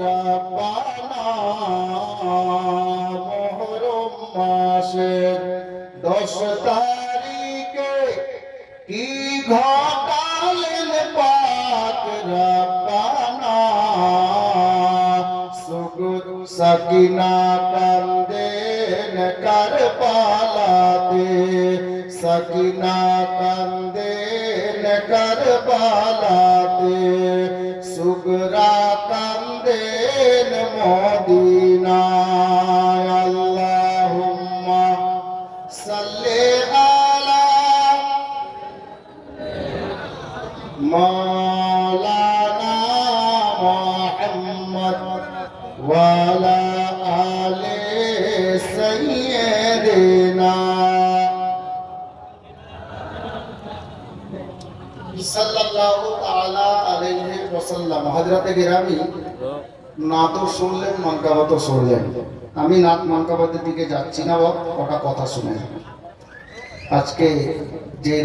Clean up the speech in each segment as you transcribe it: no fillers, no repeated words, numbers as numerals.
রব্বানা মুহররম মাসের 10 তারিখে কি ঘটালেন পাক রব্বানা সুকুত সাকিনা কান্দেন কারবালাতে সাকিনা কান্দেন কারবালাতে সুগরা কান্দেন মদিনায় আল্লাহুম্মা সাল্লি আলা মাওলানা মুহাম্মদ ওয়া আলা আলি সাইয়্যিদিনা সাল্লাল্লাহু তাআলা আলাইহি ওয়াসাল্লাম। হযরতে গিরামি নাত শুনলেন, মানকাবাত শুনলেন। আমি নাত মানকাবাতের দিকে যাচ্ছি না, কটা কথা শুনে। আজকে যে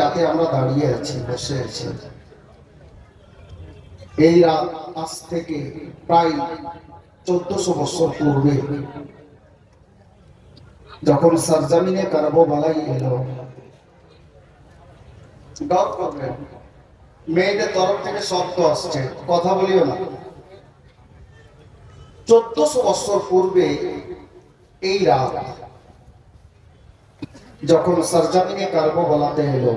রাতে আমরা দাঁড়িয়ে আছি, বসে আছি, এই রাত আজ থেকে প্রায় 1400 বছর পূর্বে যখন সরজমিনে কারবালাই এলো, গৌর করবেন, মেয়েদের তরফ থেকে শব্দ আসছে, কথা বলিও না। 1400 বছর পূর্বে এই রাত যখন সরজমিনে কারবালাতে এলো,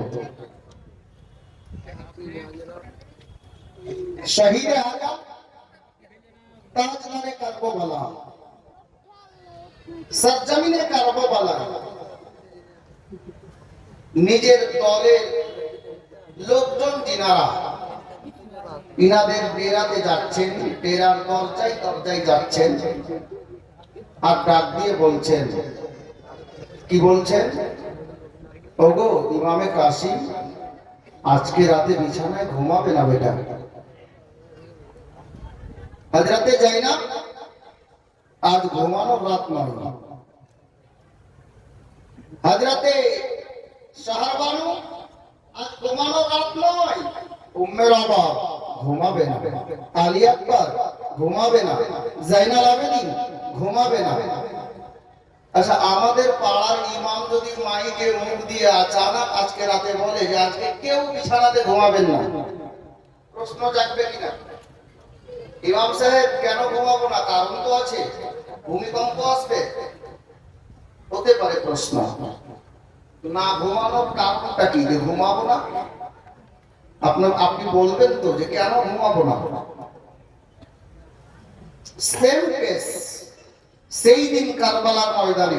শহীদে আজম তাজদারে কারবালা, সরজমিনে কারবালা নিজের দলের লোকজন যিনারা ইনাদের ডেরাতে যাচ্ছেন, ডেরার দরজায় যাচ্ছেন, আর ডাক দিয়ে বলছেন, কি বলছেন? ওগো ইমামে কাসিম, আজকে রাতে বিছানায় ঘুমাবে না বেটা। হযরতে যায়নাব, আজ ঘুমানোর রাত নয়। হযরতে শাহরবানু, আজ ঘুমানোর রাত নয়। উম্মে রবা ঘুমাবে না, আলী আকবর ঘুমাবে না, জাইনাল আবেদিন ঘুমাবে না। আচ্ছা, আমাদের পাড়ার ইমাম যদি মাইকে মুখ দিয়ে আচানক আজকে রাতে বলে যে আজকে কেউ বিছানাতে ঘুমাবেন না, প্রশ্ন জাগবে কিনা? ইমাম সাহেব কেন ঘুমাবো না? কারণ তো আছে, ভূমিকম্প আসবে, হতে পারে প্রশ্ন। না ঘুমানোর কারণটা কি যে ঘুমাবো না? আপনি বলবেন তো যে কেন ঘুমাবো না? সেম কেস সেই দিন কারবালার ময়দানে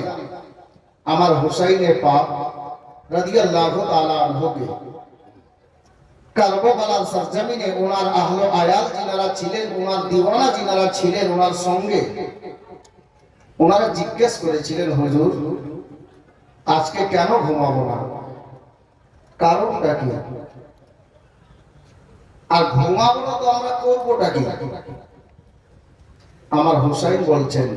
আমার হুসাইনে পাক রাদিয়াল্লাহু তাআলা আনহুকে কারবালার সরজমিনে ওনার আহলে আয়াল যিনারা ছিলেন, ওনার দিওয়ানা যিনারা ছিলেন, ওনার সঙ্গে ওনারা জিজ্ঞেস করেছিলেন, হুজুর আজকে কেন ঘুমাবো না, কারণটা কি? আর ঘুমাবো না তো আমরা করবোটা কি? আমার হুসাইন বলছেন,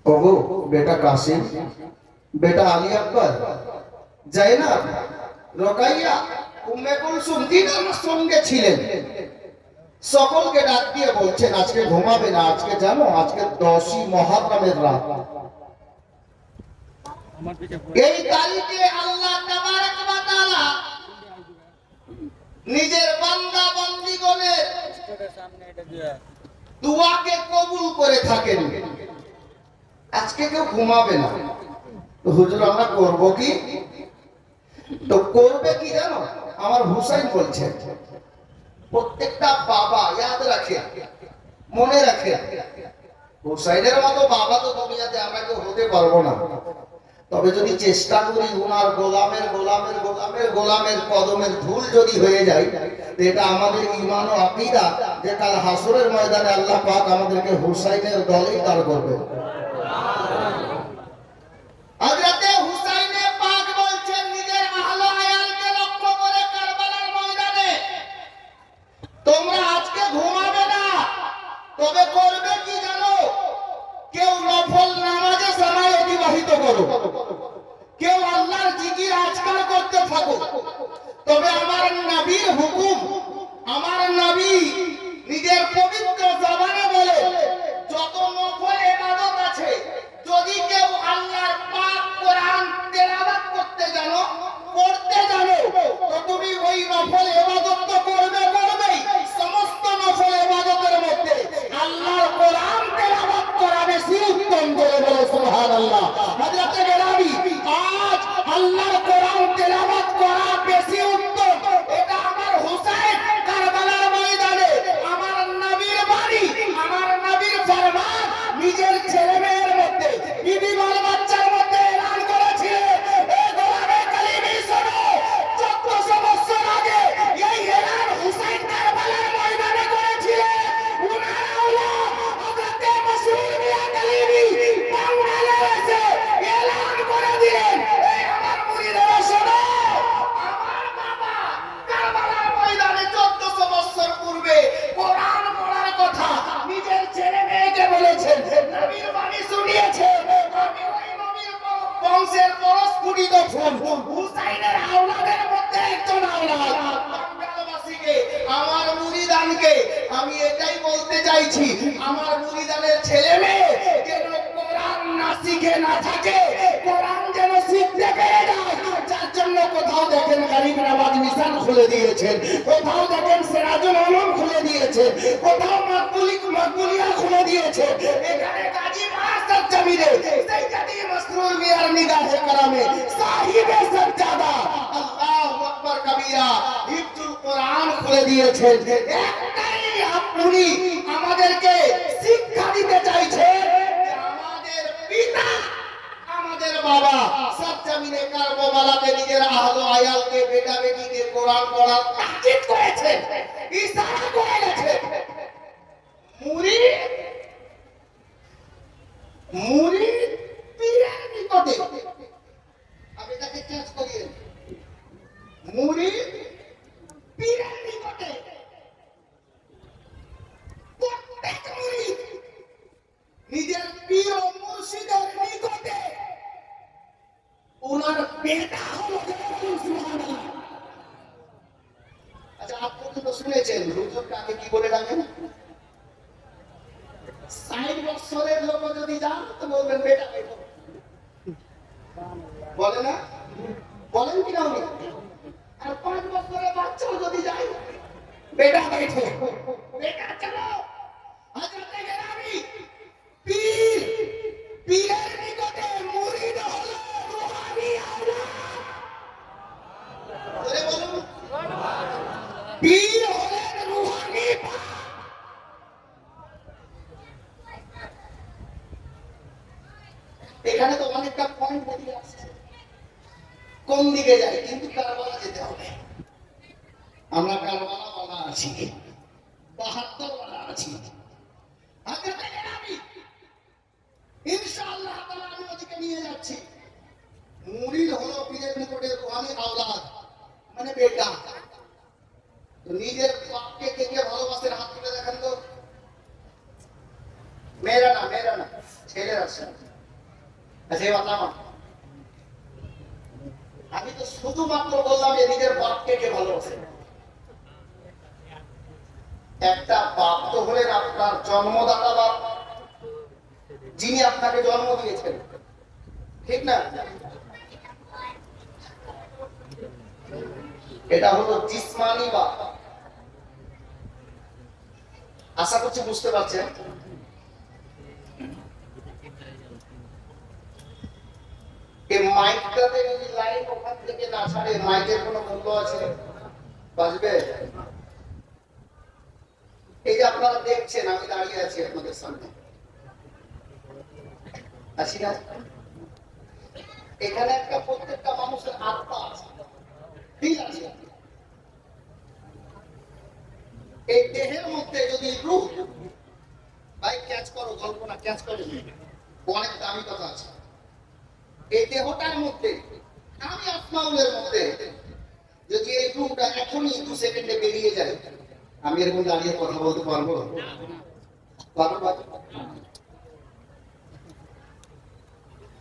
ওগো বেটা কাসিম, বেটা আলী আকবর, জায়নাব, রোকাইয়া, উম্মে কুলসুম যিনারা সঙ্গে ছিলেন, সকলকে ডাক দিয়ে বলছেন আজকে ঘুমাবে না। আজকে জানো, আজকে 10ই মুহররমের রাত। এই তারিখে আল্লাহ তাবারক ওয়া তাআলা নিজের বান্দা বান্দীগণের দুআকে কবুল করে থাকেন। আজকে কেউ ঘুমাবে না, তো হুজুর আমরা করব কি? তো করবে কি জানো? আমার হুসাইন বলছেন, প্রত্যেকটা বাবা ইয়াদ রাখে, মনে রাখে, হুসাইনের মতো বাবা তো দুনিয়াতে আমরা কেউ হতে পারবো না। তবে যদি চেষ্টা করি উনার গোলামের কদমের ধুল যদি হয়ে যায়, এটা আমাদের ঈমান ও আকীদা যে কাল হাসরের ময়দানে আল্লাহ পাক আমাদেরকে হুসাইনের দলেই দাঁড় করবে। হযরতে হুসাইনে পাক বলছেন নিজের আহলে আয়ালকে লক্ষ্য করে কারবালার ময়দানে, তোমরা আজকে ঘুমাবে না, তবে করবে কি জানো? কেউ নফল নামাজে সময় অতিবাহিত করো, কেউ আল্লাহর জিকির আজকাল করতে থাকো। তবে আমার নবীর হুকুম, প্রকৃত ফুল হুসাইনের আওলাদের মধ্যে একজন আওলাদ বাঙ্গালবাসীকে আমার মুরিদানকে আমি এটাই বলতে চাইছি আমার মুরিদানের ছেলে মেয়ে যেন কোরআন না শিখে না থাকে কোরআন যেন শিখতে পেরে যায় যার জন্য কোথাও দেখেন গরিব নওয়াজ মিশন খুলে দিয়েছেন কোথাও দেখেন সিরাজুল আলম খুলে দিয়েছে কোথাও মাকবুলিয়া খুলে দিয়েছে এখানে গাজী মাস্টার জামিলে সৈয়দি মাসরুর মিয়ার নিগাহে কারামে সাহিবে সাজ্জাদা আল্লাহু আকবার কবীরা হিফজুল কোরআন খুলে দিয়েছেন একটাই আপনি আমাদেরকে শিক্ষা দিতে চাইছেন যে আমাদের পিতা আমাদের বাবা সব জমিনে কারবালাতে নিজের আহল আয়ালকে বেটা বেটিকে কোরআন পড়ার তাকিদ করেছে ইশারা করে গেছে মুরিদ পীরের নিকটে আমি তাকে চেঞ্জ করিয়ে মুরিদ পীরের নিকটে প্রত্যেক মুরিদ নিজের পীর ও মুর্শিদের নিকটে ওনার বেটা হলো সুবহানাল্লাহ। আচ্ছা আপনি তো শুনেছেন হুজুর কাকে কি বলে ডাকেন 60 বছরের লোক যদি যান তো বলবেন বেটা বেটা বলে না বলেন কি না উনি আর 5 বছরের বাচ্চাও যদি যায় বেটা বেটা বেটা চলো হযরতে গেলামি পীর পীরের নিকটে মুরিদ হলো রূহানি আওলাদ জোরে বলুন পীর হলেন রূহানি এখানে তো অনেকটা পয়েন্ট বেরিয়ে আসছে কোন দিকে যাই কিন্তু কারবালা যেতে হবে আমরা কারবালা ওয়ালা আছি 72 ওয়ালা আছি হযরতে গেলামি ইনশাআল্লাহ তাআলা আমি ওদিকে নিয়ে যাচ্ছি মুরিদ হলো পীরের নিকটে রূহানি আওলাদ মানে বেটা তো নিজের বাপকে কে কে ভালোবাসেন হাত তুলে দেখেন তো মেয়েরা না ছেলেরা আছে আচ্ছা এই বাবা আমি তো শুধুমাত্র বললাম যে নিজের বাপকে কে ভালোবাসে একটা বাপ তো হলেন আপনার জন্মদাতা বাপ যিনি আপনাকে জন্ম দিয়েছেন ঠিক না এটা হলো জিসমানি বাপ আশা করছি বুঝতে পারছেন এই মাইকটাতে যদি লাইন ওখান থেকে না ছাড়ে মাইকের কোনো মূল্য আছে বাজবে এই যে আপনারা দেখছেন আমি দাঁড়িয়ে আছি আপনাদের সামনে আছি না এখানে একটা প্রত্যেকটা মানুষের আত্মা আছে দিল আছে এই দেহের মধ্যে যদি রূহ ভাই ক্যাচ করো কল্পনা ক্যাচ করো অনেক দামি কথা আছে এই দেহটার মধ্যে আমি আসমাউলের মধ্যে যদি এই রূহটা এখনই 2 সেকেন্ডে বেরিয়ে যায় আমি এরকম দাঁড়িয়ে কথা বলতে পারবো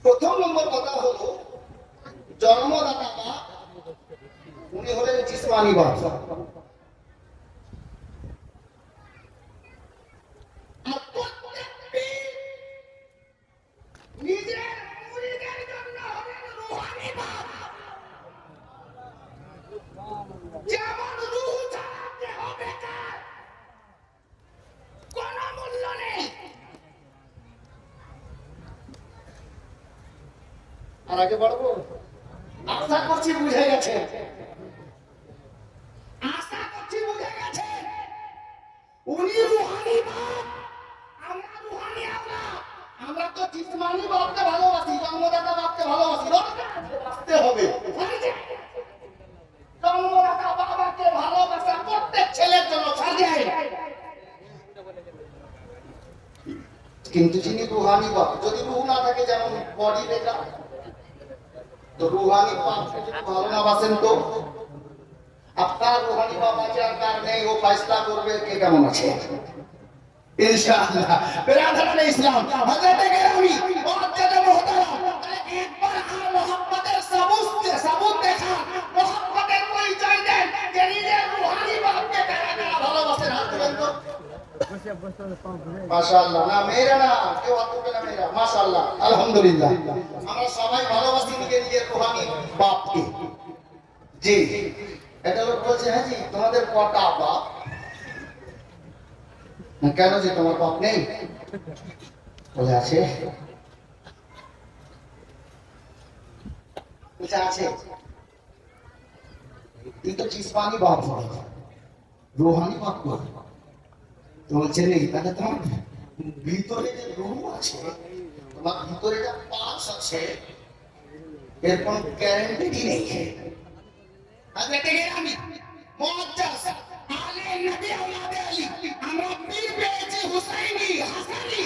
প্রথম নম্বর কথা হলো জন্মদাতা বাপ উনি হলেন জিসমানি বাপ নিজের মুরিদের জন্য হলেন রূহানি বাপ যেমন রূহ চালাতে হবে তার কোনো মূল্য নেই আর আগে বাড়বো আশা করছি বুঝে গেছে উনি রূহানি বাপ আমরা রূহানি আওলাদ আমরা তো জিসমানি বাপকে ভালোবাসি জন্মদাতা বাপকে ভালোবাসি বাঁচতে হবে জন্মদাতা বাবাকে ভালোবাসা প্রত্যেক ছেলের জন্য সাজায় কিন্তু যিনি রূহানি বাপ যদি রূহ না থাকে যেমন বডি বেকার তো রূহানি বাপকে যদি ভালো না বাসেন তো আপনার রূহানি বাপ আছে আর কার নেই ও ফয়সালা করবে কে কেমন আছে ইনশাআল্লাহ বিরাদরানে ইসলাম হযরত গেরামি মুআজ্জাদে মুহতারাম একবার আর মোহাম্মদের সাবু বাবু দেখা মোহাম্মদের পরিচয় দেন যে নিজের রুহানি বাপকে কারা কারা ভালোবাসেন হাত তুলেন তো মাশাআল্লাহ না মেয়েরা না কেউ হাত তুলবে না মেয়েরা মাশাআল্লাহ আলহামদুলিল্লাহ আমরা সবাই ভালোবাসি নিজের রুহানি বাপকে জি এটা লোক বলছে হ্যাঁ জি তোমাদের কটা বাপ কেন জি তোমার বাপ নেই বলে আছে আছে কিন্তু जिस्मानी बाप रूहानी बाप को তো বলছে নেই তাহলে তোমার ভিতরে যে রূহ আছে তোমার ভিতরে যে পাস আছে এর কোনো গ্যারান্টি নেই হযরত আমি মুআজ্জাজ আলে নবী আওলাদে আলী আমরা পীর পেয়েছি হুসাইনি হাসানি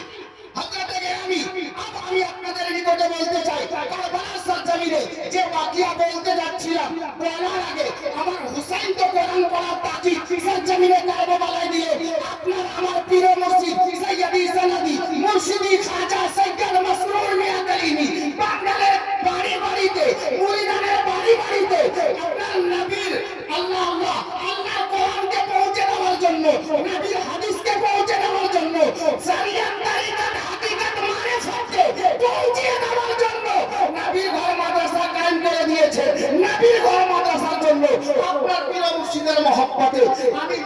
হযরত আমি আজ আমি আপনাদের নিকটে বলতে চাই কারবালার সরজমিনে যে ওয়াকিয়া বলতে যাচ্ছিলাম বলার আগে আমার হুসাইন তো কোরআন পড়া বাকি সরজমিনে কারবালায় দিয়ে আপনার আমার পীর মুর্শিদ সৈয়দি সনদি মুর্শিদি খাজা সৈয়দ মাসরুর মিয়া কলিমি বাঙালির বাড়ি বাড়িতে মুরিদানের বাড়ি বাড়িতে আপনার নবীর আল্লাহ আল্লাহ আল্লাহ কোরআনকে পৌঁছে দেওয়ার জন্য নবীর হাদিসকে পৌঁছে দেওয়ার জন্য শরিয়ত তরিকত হাকিকত মারিফতকে পৌঁছে দেওয়ার জন্য নবীর ঘর মাদ্রাসা কায়েম করে দিয়েছে নবীর ঘর মাদ্রাসার জন্য আপনার পীর মুর্শিদের মহব্বতে আমি